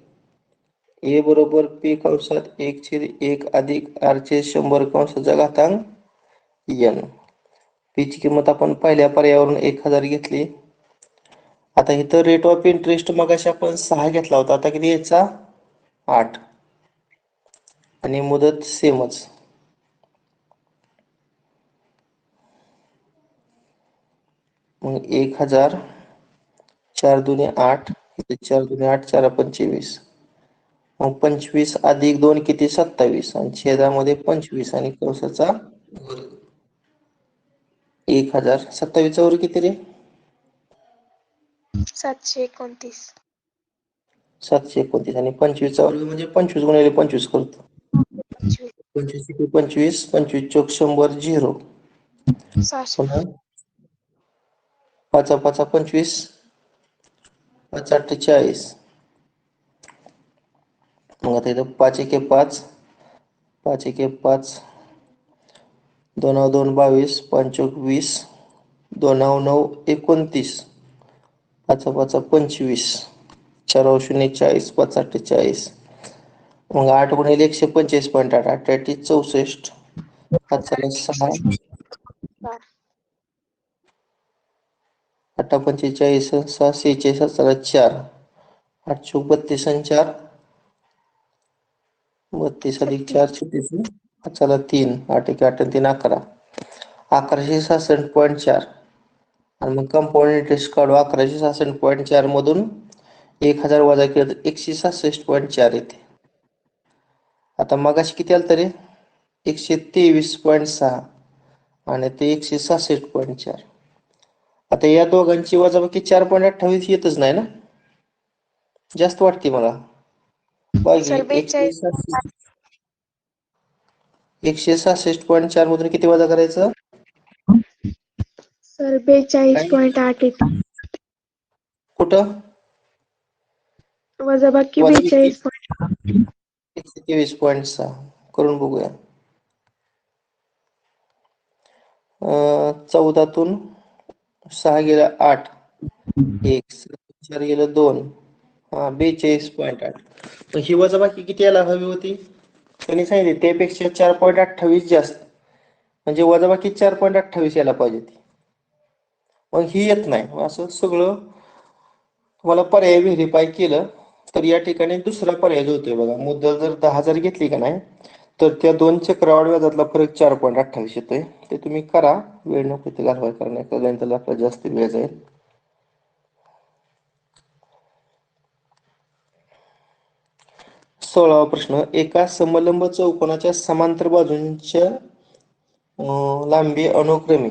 ए बरोबर पी कंसात 1/1 अधिक r चे 100 कंसाचा घातांक n. पी ची किंमत आपण पहिल्या पर्यायावरून 1000 घेतली. आता इथं रेट ऑफ इंटरेस्ट मगाशी आपण 6 घेतला होता, आता किती यायचा? 8. आणि मुदत सेमच. मग 1000, 4 दुने 8, इथे 4 दुने 8, 4 25. मग 25 अधिक 2 किती? 27 आणि छेदामध्ये 25 आणि कंसाचा वर्ग. 1000, 27 चा वर्ग किती रे? 729. 729 आणि 25 चा वर्ग म्हणजे 25 गुणिले 25 करतो. 25 एके 25, 25 चोक 100 0. 600. पुन्हा 5 5 25, 5 8 40. मग आता इथं 5 एके 5, 5 एके 5, 2 2 22, 5 चोक 20, 2 9 29, 5 5 25, 4 0 40, 5 8 40. मग 8 गुणिले 145.8, 8 8 64, 5 6, 8 45, 6 46, 4, 8 चोक 32 आणि 4, 32 अधिक 4 36, चला 3, 8 1 8 3 11, 1166.4. आणि मग कंपाऊंड इंटरेस्ट काढू. 1166.4 मधून 1000 वजा केलं तर 166.4 येते. आता मगाशी किती आलं तरी? 123.6 आणि ते 166.4. आता या दोघांची वजाबाकी 4.28 येतच नाही ना, जास्त वाटते मला. बाकी सर 42. 166.4 मधून किती वजा करायचं? सर 42.8 येते. कुठं? वजाबाकी वजाबाकी 42. 123.6 करून बघूया. 14तून 6 गेलं 8, 1 4 गेलं 2, 42.8. पण ही वजाबाकी किती यायला हवी होती? त्यांनी सांगितले त्यापेक्षा 4.28 जास्त, म्हणजे वजाबाकी 4.28 यायला पाहिजे ती. मग ही येत नाही. असं सगळं तुम्हाला पर्याय व्हेरीफाय केलं तर या ठिकाणी दुसरा पर्याय जो होतोय बघा, मुद्दल जर 10,000 घेतली का नाही तर त्या 2 चक्रवाढ व्याजातला फरक 4.28 येतोय. ते तुम्ही करा, वेळ नको ते घालवाय करण्याचा, गणिताला आपला जास्त वेळ जाईल. सोळावा प्रश्न. एका समलंब चौकोनाच्या समांतर बाजूंच्या लांबी अनुक्रमे.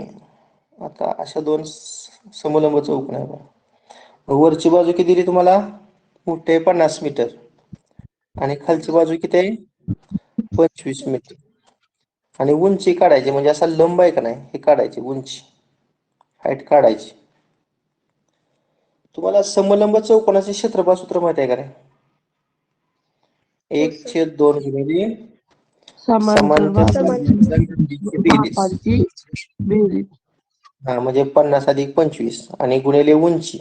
आता अशा 2 समलंब चौकोन आहे बघा. वरची बाजू किती दिली तुम्हाला? मोठे 50 मीटर आणि खालची बाजू किती आहे? 25 मीटर. आणि उंची काढायची, म्हणजे असा लंब आहे का नाही हे काढायची, उंची हाईट काढायची. तुम्हाला समलंब चौकोनाचे क्षेत्रफळ सूत्र माहिती आहे का रे? हो सर. 1/2 गुणिले समांतर बाजूंच्या लांबीची बेरीज. मापांची बेरीज. हा म्हणजे 50 अधिक 25 आणि गुणिले उंची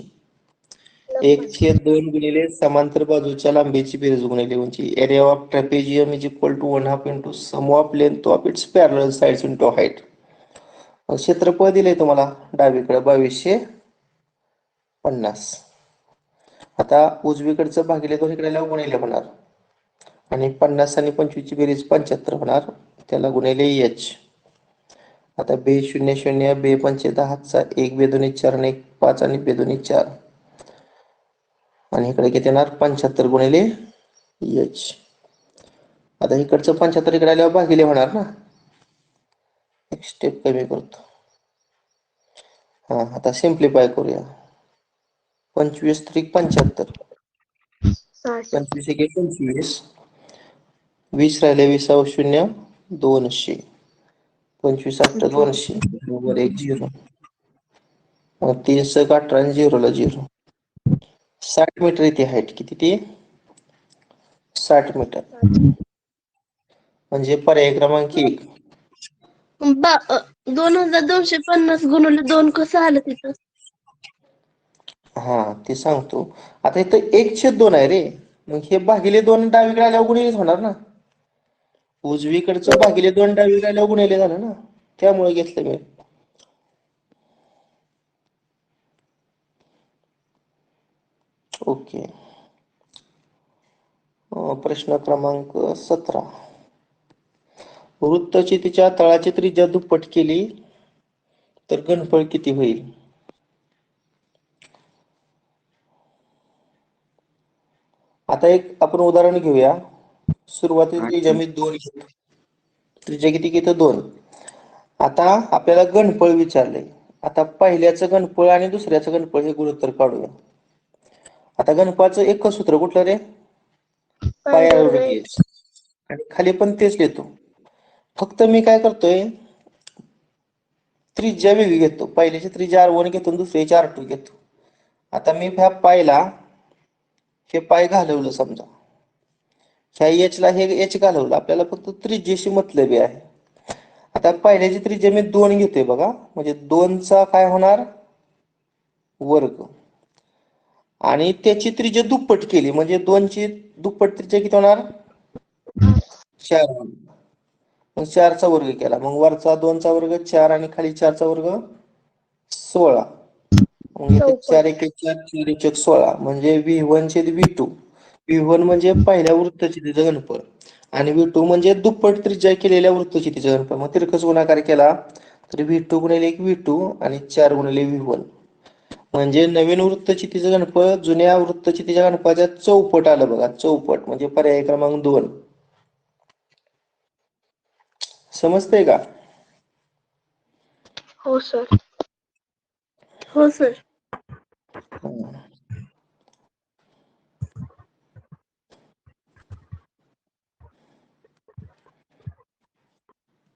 1/2 गुणिले समांतर बाजूच्या लांबीची बेरीज गुणिले उंची. Area of trapezium is equal to 1/2 into sum of length of its parallel sides into height. क्षेत्रफळ दिले तुम्हाला डावीकडे 2250. आता उजवीकडचं भागिले 2 इकडे गुणिले होणार आणि 50 आणि 25 ची बेरीज 75 होणार, त्याला गुणिले h. आता बे 0 0 बे 5 10 1 बे 2 4 आणि 1 5 आणि बे 2 4 आणि इकडे किती येणार 75 गुणिले h. आता इकडचं 75 इकडे आल्यावर भागिले होणार ना, एक स्टेप कमी करतो. हा आता सिम्प्लिफाय करूया. 25 त्रिक 75, 600. 25 एके 25, 20 राहिले 20 0 200, 25 8 200 बरोबर 1 0. मग 3 6 18 आणि 0 ला 0. 60 मीटर इथे हाईट किती ती 60 मीटर. म्हणजे पर्याय क्रमांक 1. 2250 गुणिले 2 कसं आलं तिथं? हा ते सांगतो. आता इथं 1/2 आहे रे, मग हे भागिले 2 डावीकडे आल्यावर गुणिलेच होणार ना. उजवीकडचं भागिले 2 डावीकडे आल्यावर गुणिले झालं ना, त्यामुळे घेतलं मी. ओके. प्रश्न क्रमांक 17. वृत्तचितीच्या तळाची त्रिज्या दुप्पट केली तर घनफळ किती होईल? आता एक आपण उदाहरण घेऊया. सुरुवातीला त्रिज्या मी 2 घेतो. त्रिज्या किती घेतो 2. आता आपल्याला घनफळ विचारले. आता पहिल्याचं घनफळ आणि दुसऱ्याचं घनफळ हे गुणोत्तर काढूया. आता घनफळाचं एकच सूत्र कुठलं रे? पाय रेडियस. आणि खाली पण तेच लिहितो. फक्त मी काय करतोय, त्रिज्या वेगळी घेतो. पहिल्याची त्रिज्या r1 घेतो, दुसऱ्याची r2 घेतो. आता मी ह्या पायला हे पाय घालवलं समजा, ह्या h ला हे h घालवलं, आपल्याला फक्त त्रिज्येशी मतलबी आहे. आता पहिल्याची त्रिज्या मी 2 घेतोय बघा, म्हणजे 2चा काय होणार वर्ग, आणि त्याची त्रिज्या दुप्पट केली म्हणजे 2ची दुप्पट त्रिज्या किती होणार 4. मग 4चा वर्ग केला, मग वरचा 2चा वर्ग 4 आणि खाली 4चा वर्ग 16. मग इथे 4 1 4 4 1 16 म्हणजे v1 छेद v2. v1 म्हणजे पहिल्या वृत्तचितीचं घनफळ आणि v2 म्हणजे दुप्पट त्रिज्या केलेल्या वृत्तचितीचं घनफळ. मग तिरकस गुणाकार केला तर v2 गुणिले v2 आणि 4 गुणिले v1 म्हणजे नवीन वृत्तचितीचं घनफळ जुन्या वृत्तचितीच्या घनफळाच्या चौपट आलं बघा. चौपट म्हणजे पर्याय क्रमांक 2. समजतंय का? हो सर. हो सर. हं.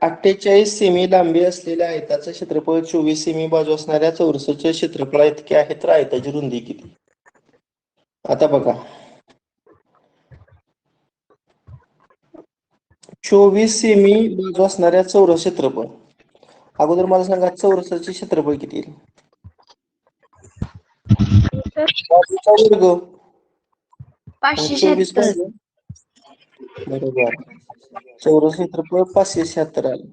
48 सेमी लांबी असलेल्या आयताचं क्षेत्रफळ 24 सेमी बाजू असणाऱ्या चौरसाच्या क्षेत्रफळा इतके आहे, तर आयताची रुंदी किती? आता बघा 24 सेमी बाजू असणाऱ्या चौरस क्षेत्रफळ, अगोदर मला सांगा चौरसाचे क्षेत्रफळ किती येईल? बाजूचा वर्ग, मग 24 भागिले बरोबर चौरस क्षेत्रफळ 576 आलं.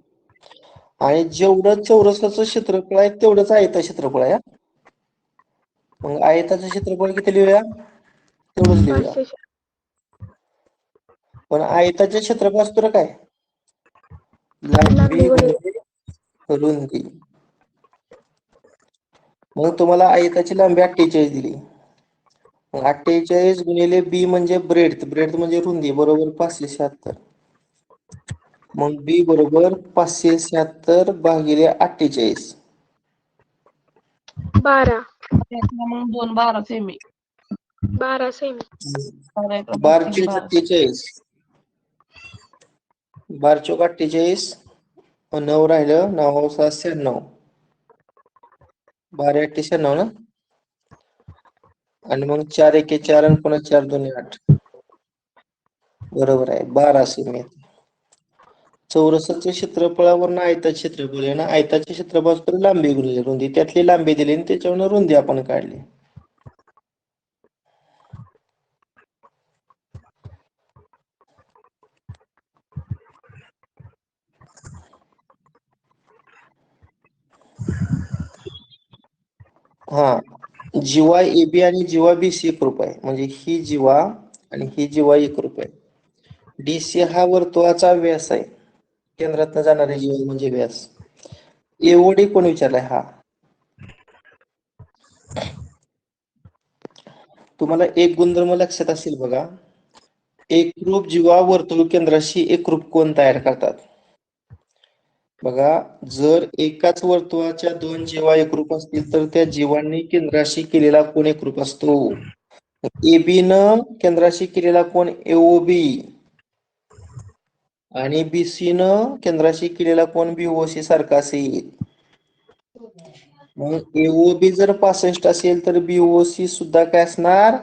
आणि जेवढं चौरसाचं क्षेत्रफळ आहे तेवढंच आयता क्षेत्रफळ आहे. मग आयताचं क्षेत्रफळ किती लिहूया? तेवढंच लिहूया. 500. पण आयताचे क्षेत्रफळ सूत्र काय? लांबी लांबी गुणिले गुणिले रुंदी. मग तुम्हाला आयताची लांबी 48 दिली. मग 48 गुणिले बी म्हणजे ब्रेड्थ, ब्रेड्थ म्हणजे रुंदी, बरोबर 576. मग बी बरोबर 576 भागिले 48. 12. मग 2 12 सेमी. 12 सेमी. 12 चे 47, 12 चौक 48, 9 राहिलं 9 6 9, 12 8 96 ना. आणि मग 4 1 4 आणि पुन्हा 4 2 8, बरोबर आहे 12 सेमी. चौरसाच्या क्षेत्रफळावर आयताचे क्षेत्रफळ आहे ना, आयताच्या क्षेत्रफळ लांबी गुणिले रुंदी, त्यातली लांबी दिली आणि त्याच्यावर रुंदी आपण काढली. हा, जीवा एबी आणि जीवा बीसी एकरूप आहे, म्हणजे ही जीवा आणि ही जीवा एकरूप आहे. डीसी हा वर्तुळाचा व्यास आहे, केंद्रातून जाणारे जीवा म्हणजे व्यास. एओडी कोण विचारलाय? हा, तुम्हाला एक गुणधर्म लक्षात असेल बघा, एकरूप जीवा वर्तुळ केंद्राशी एकरूप कोण तयार करतात. बघा, जर एकाच वर्तुळाच्या दोन जीवा एकरूप असतील तर त्या जीवांनी केंद्राशी केलेला कोण एकरूप असतो. एबी न केंद्राशी केलेला कोण एओबी आणि बीसी न केंद्राशी केलेला कोण बीओसी सारखा असेल. मग एओबी जर 65 असेल तर बीओसी सुद्धा काय असणार?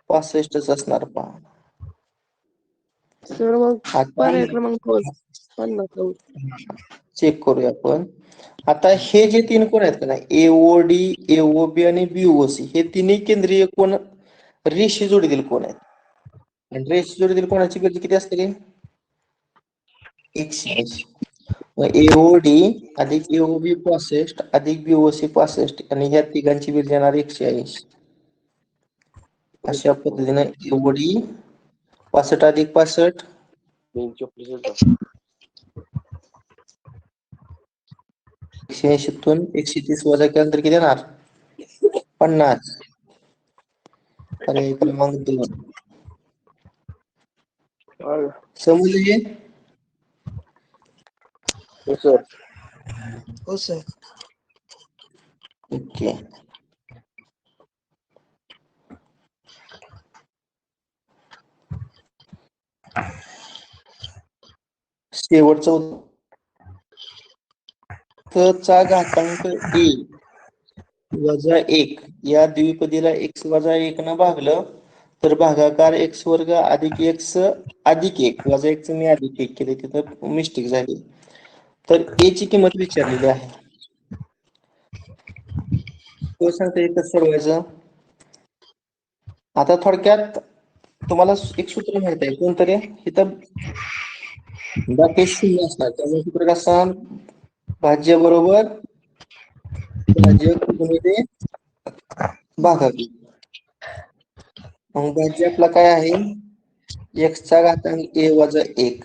65च असणार. पहा सर मग आता पर्याय क्रमांक 50. चेक करूया आपण. आता हे जे तीन कोण आहेत का नाही, एओडी, एओबी आणि बीओसी, हे तिन्ही केंद्रीय कोण रेषी जोडीतील कोण आहेत. आणि रेषी जोडीतील कोणाची बेरज किती असते? 180. मग एओडी अधिक एओबी 65 अधिक बीओसी 65 आणि ह्या तिघांची बेरज येणार 180. अशा पद्धतीने एओडी 65 अधिक 65 180 130 वजा केल्यानंतर किती येणार? 50. पर्याय क्रमांक 2. समजले? हो सर. ओके. शेवटचं चा घातांक ए वजा 1 या द्विपदीला x वजा 1 न भागलं तर भागाकार x वर्ग अधिक x अधिक 1 वजा 1 मी अधिक 1 केले, तिथं मिस्टेक झाली. तर a ची किंमत विचारलेली आहे. तो सांगता एकच सोडवायचं. आता थोडक्यात तुम्हाला एक सूत्र माहित आहे कोणतरी, इथं बाकी शून्य असणार, त्यामुळे सूत्र कसं? भाज्य बरोबर भाज्य गुणिले भागाकार. मग भाज्य आपला काय आहे? x चा घातांक a वजा 1.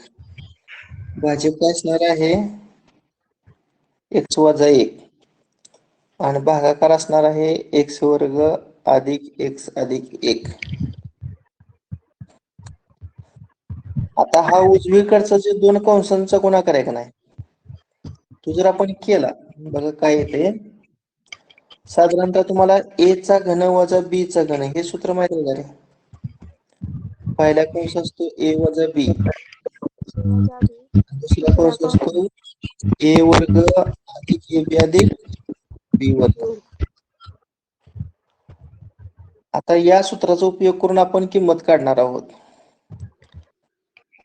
भाज्य काय असणार आहे? x वजा 1 आणि भागाकार असणार आहे x वर्ग अधिक x अधिक 1. आता हा उजवीकडचा जे दोन कंसांचा गुणाकार आहे का नाही, तो जर आपण केला, बघा काय येते. साधारणतः तुम्हाला a चा घन वजा b चा घन हे सूत्र माहिती आहे का रे? पहिला कंस असतो a वजा b, दुसरा कंस असतो a वर्ग अधिक ab अधिक b वर्ग. आता या सूत्राचा उपयोग करून आपण किंमत काढणार आहोत.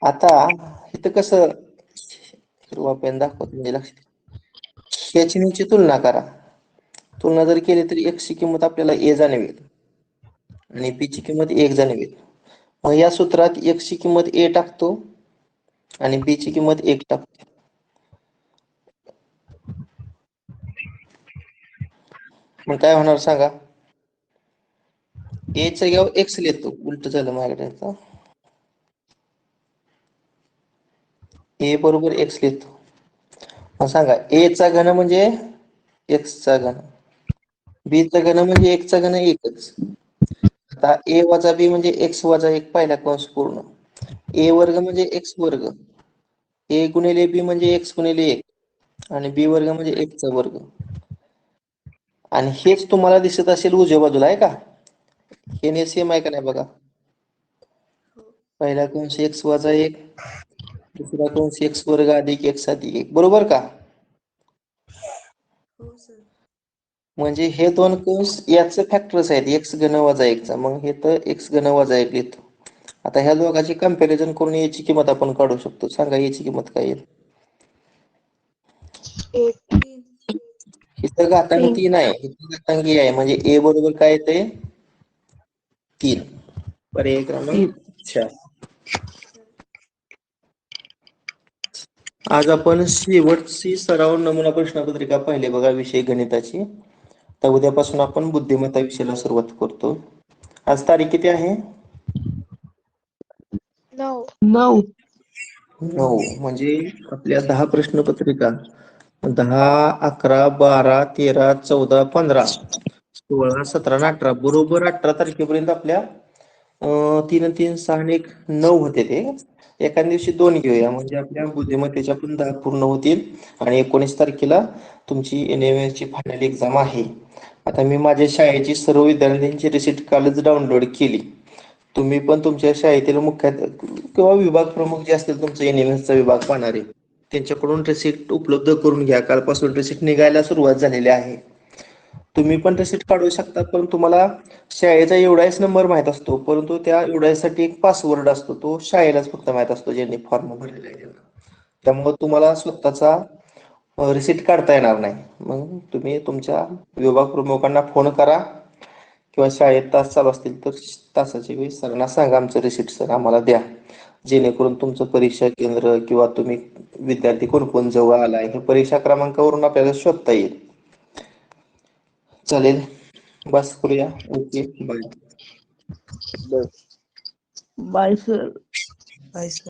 आता इथं कसं हिरवा पेन दाखवत म्हणजे लक्षात, याची नीची तुलना करा. तुलना जर केली तरी x ची किंमत आपल्याला a जाणवेल आणि b ची किंमत 1 जाणवेल. मग या सूत्रात x ची किंमत a टाकतो आणि b ची किंमत 1 टाकतो. मग काय होणार सांगा? a च्या जागेवर x लिहितो, उलट झालं माझ्याकडे. a बरोबर x लिहितो. मग सांगा a चा घन म्हणजे x चा घन, b चा घन म्हणजे x चा घन एकच. आता a वजा b म्हणजे x वजा 1 पहिला कंस पूर्ण, a वर्ग म्हणजे x वर्ग, a गुणिले b म्हणजे x गुणिले 1 आणि b वर्ग म्हणजे 1 चा वर्ग. आणि हेच तुम्हाला दिसत असेल उजव्या बाजूला आहे का? हे सेम आहे का नाही बघा. पहिला कंस x वजा 1, दुसरा कंस x वर्ग अधिक x अधिक 1, बरोबर का? हो सर. म्हणजे हे दोन कंस याचे फॅक्टर्स आहेत, x घन वजा 1 चा. मग हे तर x घन वजा 1 लिहितो आता ह्या दोघांची कंपॅरिझन करून याची किंमत आपण काढू शकतो. सांगा याची किंमत काय येईल? एक इथं घातांक 3 3 आहे, इथं घातांक आहे, म्हणजे ए बरोबर काय येते? 3. पर्याय क्रमांक 4. आज आपण शेवटची सराव नमुना प्रश्नपत्रिका पाहिली बघा, विषय गणिताची. तर उद्यापासून आपण बुद्धिमत्ता विषयाला सुरुवात करतो. आज तारीख किती आहे? 9 9. 9. म्हणजे आपल्या 10 प्रश्नपत्रिका 10, 11, 12, 13, 14, 15, 16, 17 आणि 18 बरोबर 18 तारखेपर्यंत आपल्या 3 आणि 3, 6 आणि 1, 9 होते ते. एका दिवशी 2 घेऊया, म्हणजे आपल्या बुद्धिमत्तेच्या पण 10 पूर्ण होतील. आणि 19 तारखेला तुमची NMS ची फायनल एक्झाम आहे. आता मी माझ्या शाळेची सर्व विद्यार्थ्यांची रिसिप्ट कालच डाउनलोड केली. तुम्ही पण तुमच्या शाळेतील मुख्याध्यापक किंवा विभाग प्रमुख जे असतील तुमचे NMS चा विभाग पाहणारे, त्यांच्याकडून रिसिप्ट उपलब्ध करून घ्या. कालपासून रिसिप्ट निघायला सुरुवात झालेली आहे. तुम्ही पण रिसिप्ट काढू शकता, पण तुम्हाला शाळेचा एवढाच नंबर माहीत असतो, परंतु त्या एवढ्यासाठी एक पासवर्ड असतो, तो शाळेलाच फक्त माहीत असतो ज्यांनी फॉर्म भरलेला आहे त्यांना. त्यामुळे तुम्हाला स्वतःचा रिसिप्ट काढता येणार नाही. मग तुम्ही तुमच्या विभाग प्रमुखांना फोन करा किंवा शाळेत तास चालू असतील तर तासाच्या वेळी सरांना सांगा आमचं रिसिप्ट सर आम्हाला द्या, जेणेकरून तुमचं परीक्षा केंद्र किंवा तुम्ही विद्यार्थी कोण कोण जवळ आलाय हे परीक्षा क्रमांकावरून आपल्याला शोधता येईल. चालेल, बस करूया. Okay, bye. Bye sir. Bye sir.